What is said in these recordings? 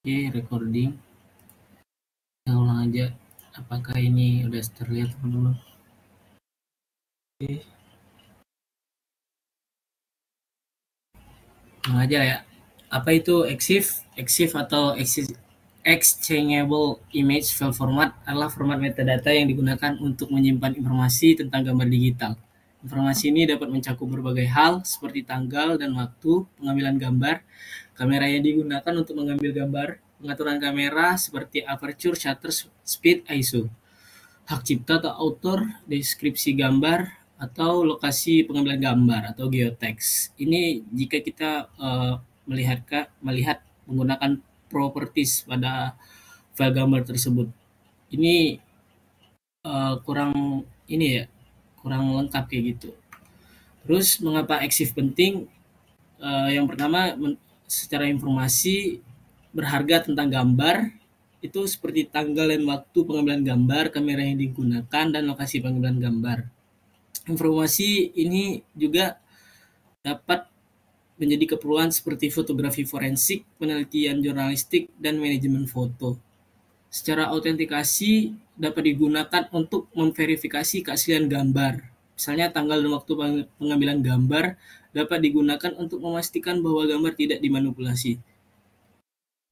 Oke, recording. Kita ulang aja. Apakah ini udah terlihat, teman-teman? Oke. Ulang aja ya. Apa itu EXIF? EXIF atau Exchangeable Image File Format adalah format metadata yang digunakan untuk menyimpan informasi tentang gambar digital. Informasi ini dapat mencakup berbagai hal seperti tanggal dan waktu pengambilan gambar, kamera yang digunakan untuk mengambil gambar, pengaturan kamera seperti aperture, shutter speed, ISO, hak cipta atau author, deskripsi gambar, atau lokasi pengambilan gambar atau geotext. Ini jika kita melihat menggunakan properties pada file gambar tersebut. Ini kurang ini ya, kurang lengkap kayak gitu. Terus mengapa EXIF penting? Yang pertama, secara informasi berharga tentang gambar itu seperti tanggal dan waktu pengambilan gambar, kamera yang digunakan, dan lokasi pengambilan gambar. Informasi ini juga dapat menjadi keperluan seperti fotografi forensik, penelitian jurnalistik, dan manajemen foto. Secara autentikasi dapat digunakan untuk memverifikasi keaslian gambar. Misalnya tanggal dan waktu pengambilan gambar dapat digunakan untuk memastikan bahwa gambar tidak dimanipulasi.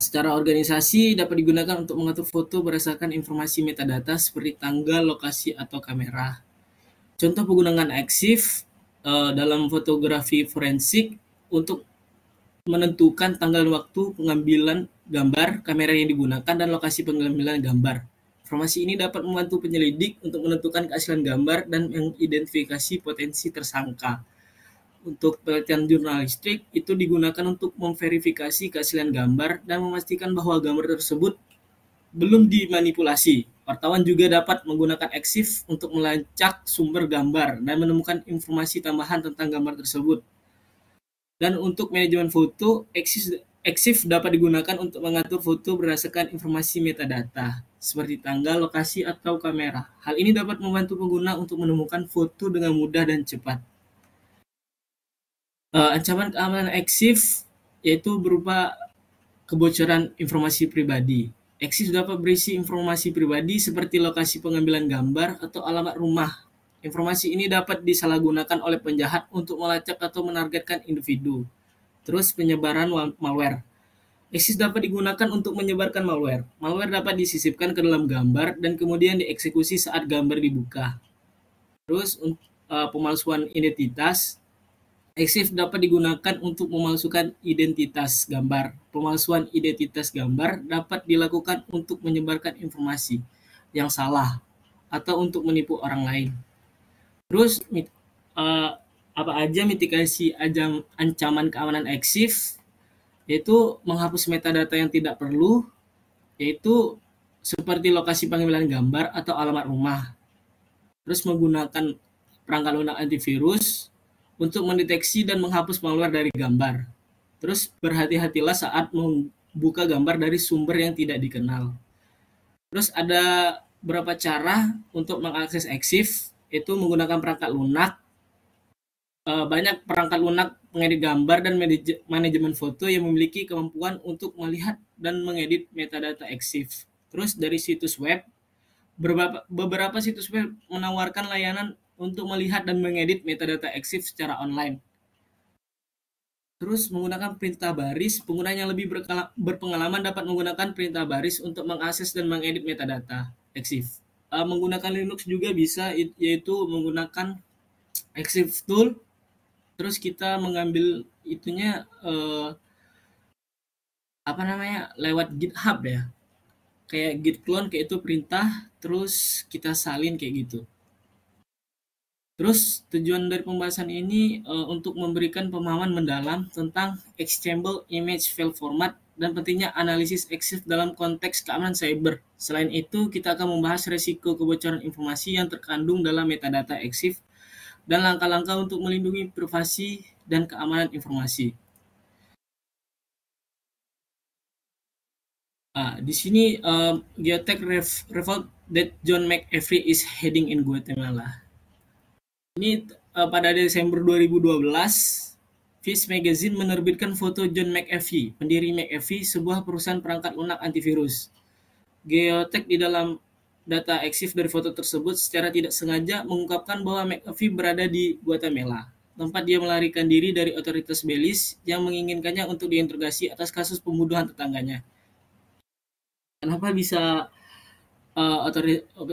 Secara organisasi dapat digunakan untuk mengatur foto berdasarkan informasi metadata seperti tanggal, lokasi, atau kamera. Contoh penggunaan EXIF dalam fotografi forensik untuk menentukan tanggal dan waktu pengambilan gambar, kamera yang digunakan, dan lokasi pengambilan gambar. Informasi ini dapat membantu penyelidik untuk menentukan keaslian gambar dan mengidentifikasi potensi tersangka. Untuk penelitian jurnalistik, itu digunakan untuk memverifikasi keaslian gambar dan memastikan bahwa gambar tersebut belum dimanipulasi. Wartawan juga dapat menggunakan EXIF untuk melacak sumber gambar dan menemukan informasi tambahan tentang gambar tersebut. Dan untuk manajemen foto, EXIF dapat digunakan untuk mengatur foto berdasarkan informasi metadata, seperti tanggal, lokasi, atau kamera. Hal ini dapat membantu pengguna untuk menemukan foto dengan mudah dan cepat. Ancaman keamanan EXIF yaitu berupa kebocoran informasi pribadi. EXIF dapat berisi informasi pribadi seperti lokasi pengambilan gambar atau alamat rumah. Informasi ini dapat disalahgunakan oleh penjahat untuk melacak atau menargetkan individu. Terus penyebaran malware. EXIF dapat digunakan untuk menyebarkan malware. Malware dapat disisipkan ke dalam gambar dan kemudian dieksekusi saat gambar dibuka. Terus pemalsuan identitas. EXIF dapat digunakan untuk memalsukan identitas gambar. Pemalsuan identitas gambar dapat dilakukan untuk menyebarkan informasi yang salah atau untuk menipu orang lain. Terus apa aja mitigasi ancaman keamanan EXIF? Yaitu menghapus metadata yang tidak perlu, yaitu seperti lokasi pengambilan gambar atau alamat rumah. Terus menggunakan perangkat lunak antivirus untuk mendeteksi dan menghapus malware dari gambar. Terus berhati-hatilah saat membuka gambar dari sumber yang tidak dikenal. Terus ada beberapa cara untuk mengakses EXIF, yaitu menggunakan perangkat lunak. Banyak perangkat lunak pengedit gambar dan manajemen foto yang memiliki kemampuan untuk melihat dan mengedit metadata EXIF. Terus dari situs web, beberapa situs web menawarkan layanan untuk melihat dan mengedit metadata EXIF secara online. Terus menggunakan perintah baris, pengguna yang lebih berpengalaman dapat menggunakan perintah baris untuk mengakses dan mengedit metadata EXIF. Menggunakan Linux juga bisa, yaitu menggunakan EXIF tool. Terus kita mengambil itunya lewat GitHub ya. Kayak git clone kayak itu perintah, terus kita salin kayak gitu. Terus tujuan dari pembahasan ini untuk memberikan pemahaman mendalam tentang Exchangeable Image File Format dan pentingnya analisis EXIF dalam konteks keamanan cyber. Selain itu, kita akan membahas resiko kebocoran informasi yang terkandung dalam metadata EXIF dan langkah-langkah untuk melindungi privasi dan keamanan informasi. Di sini Geotech revealed that John McAfee is hiding in Guatemala. Ini pada Desember 2012 Vice Magazine menerbitkan foto John McAfee, pendiri McAfee, sebuah perusahaan perangkat lunak antivirus. Geotek di dalam data EXIF dari foto tersebut secara tidak sengaja mengungkapkan bahwa McAfee berada di Guatemala, tempat dia melarikan diri dari otoritas Belize yang menginginkannya untuk diinterogasi atas kasus pembunuhan tetangganya. Kenapa bisa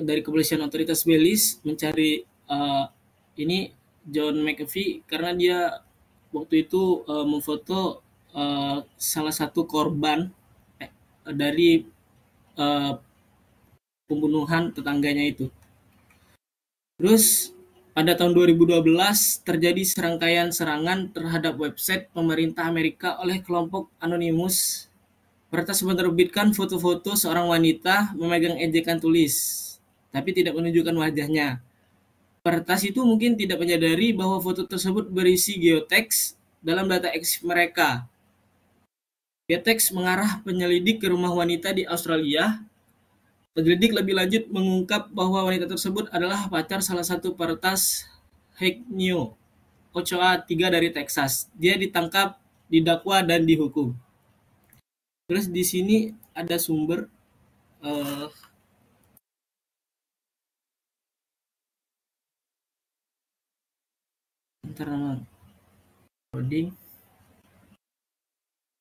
dari kepolisian otoritas Belize mencari ini John McAfee? Karena dia waktu itu memfoto salah satu korban dari pembunuhan tetangganya itu. Terus pada tahun 2012 terjadi serangkaian serangan terhadap website pemerintah Amerika oleh kelompok Anonymous. Peretas menerbitkan foto-foto seorang wanita memegang ejekan tulis, tapi tidak menunjukkan wajahnya. Peretas itu mungkin tidak menyadari bahwa foto tersebut berisi geoteks dalam data EXIF mereka. Geoteks mengarah penyelidik ke rumah wanita di Australia. Penyelidik lebih lanjut mengungkap bahwa wanita tersebut adalah pacar salah satu peretas Hecneo Ochoa III dari Texas. Dia ditangkap, didakwa, dan dihukum. Terus di sini ada sumber coding.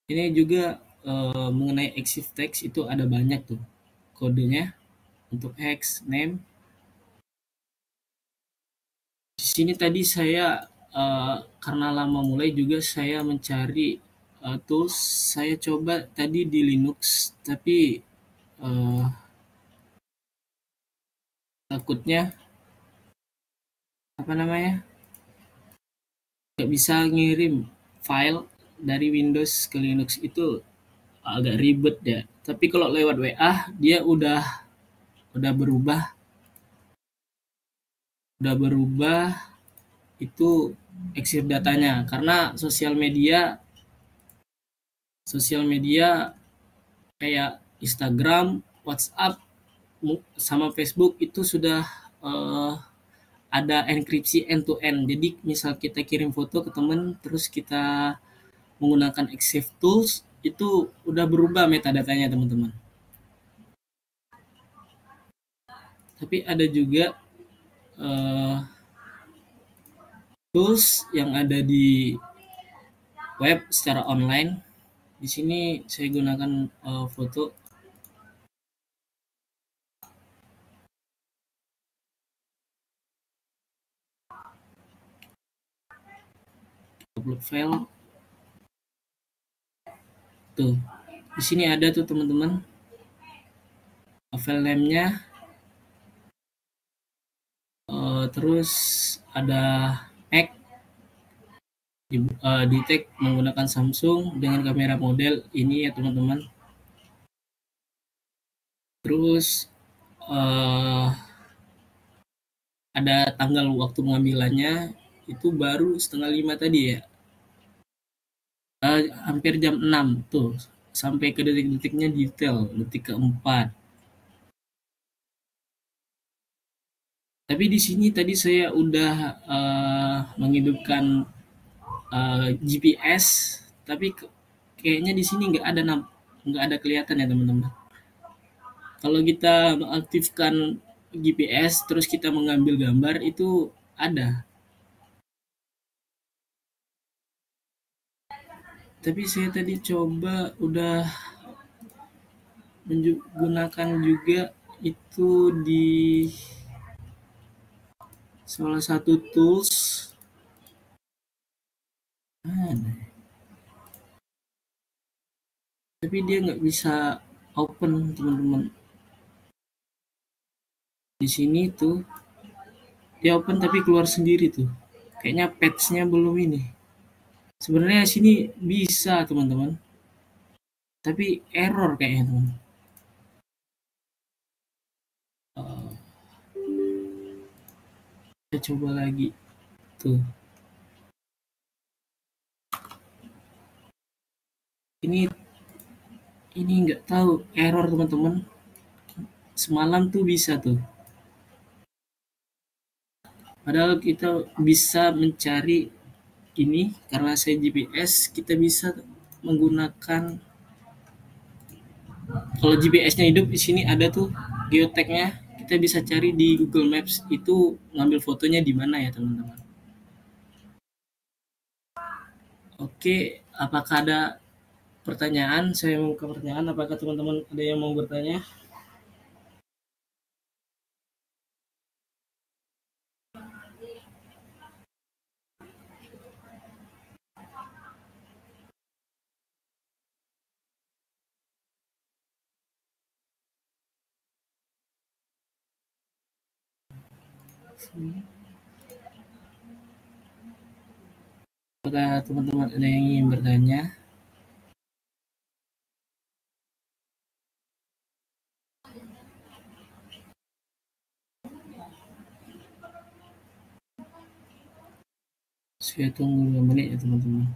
Ini juga mengenai EXIF text itu ada banyak tuh kodenya untuk X, name. Di sini tadi saya karena lama mulai juga saya mencari tools. Saya coba tadi di Linux, tapi takutnya nggak bisa ngirim file dari Windows ke Linux, itu agak ribet ya. Tapi kalau lewat WA dia udah berubah itu exif datanya, karena sosial media kayak Instagram, WhatsApp, sama Facebook itu sudah ada enkripsi end to end. Jadi misal kita kirim foto ke teman terus kita menggunakan EXIF tools, itu udah berubah metadatanya teman-teman. Tapi ada juga tools yang ada di web secara online. Di sini saya gunakan foto. Upload file. Tuh. Di sini ada tuh teman-teman. File name-nya. Terus ada Mac. Di tag menggunakan Samsung dengan kamera model ini ya teman-teman. Terus ada tanggal waktu pengambilannya itu baru 4:30 tadi ya. Hampir jam 6 tuh, sampai ke detik-detiknya detail, detik keempat. Tapi di sini tadi saya udah menghidupkan GPS, tapi kayaknya di sini nggak ada kelihatan ya teman-teman. Kalau kita mengaktifkan GPS terus kita mengambil gambar itu ada. Tapi saya tadi coba udah menggunakan juga itu di salah satu tools. Tapi dia nggak bisa open teman-teman. Di sini tuh dia open tapi keluar sendiri tuh. Kayaknya patch-nya belum ini. Sebenarnya sini bisa teman-teman. Tapi error kayaknya teman. Kita coba lagi. Tuh. Ini nggak tahu error teman-teman. Semalam tuh bisa tuh. Padahal kita bisa mencari Gini, karena saya GPS, kita bisa menggunakan, kalau GPS-nya hidup di sini ada tuh geotagnya, kita bisa cari di Google Maps itu ngambil fotonya di mana ya teman-teman. Oke, apakah ada pertanyaan? Saya mau ke pertanyaan. Apakah teman-teman ada yang mau bertanya? Apakah teman-teman ada yang ingin bertanya? Saya tunggu 2 menit ya teman-teman.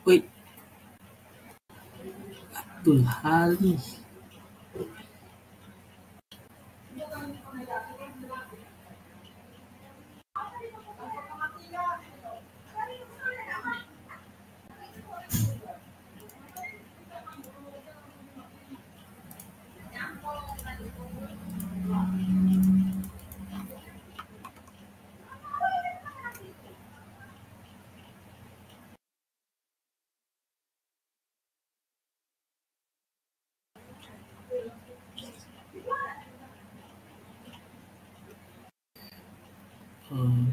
Wait, Abdul Hali. Hmm.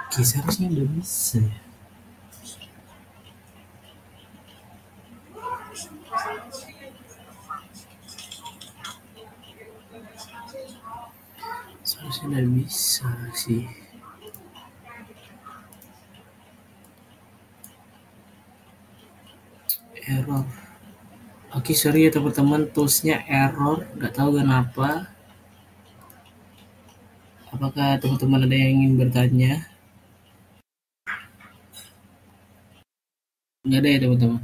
Oke, seharusnya udah bisa ya. Seharusnya udah bisa sih. Error. Oke, sorry ya teman-teman, toolsnya error. Nggak tahu kenapa. Apakah teman-teman ada yang ingin bertanya? Nggak ada ya teman-teman.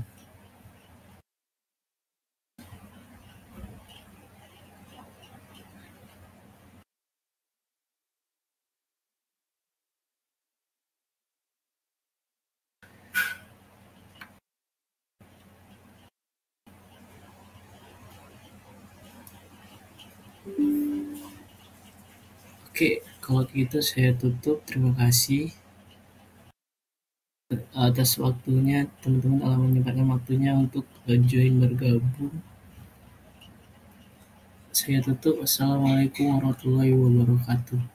Oke, kalau gitu saya tutup. Terima kasih atas waktunya. Teman-teman telah menyempatkan waktunya untuk join bergabung. Saya tutup. Wassalamualaikum warahmatullahi wabarakatuh.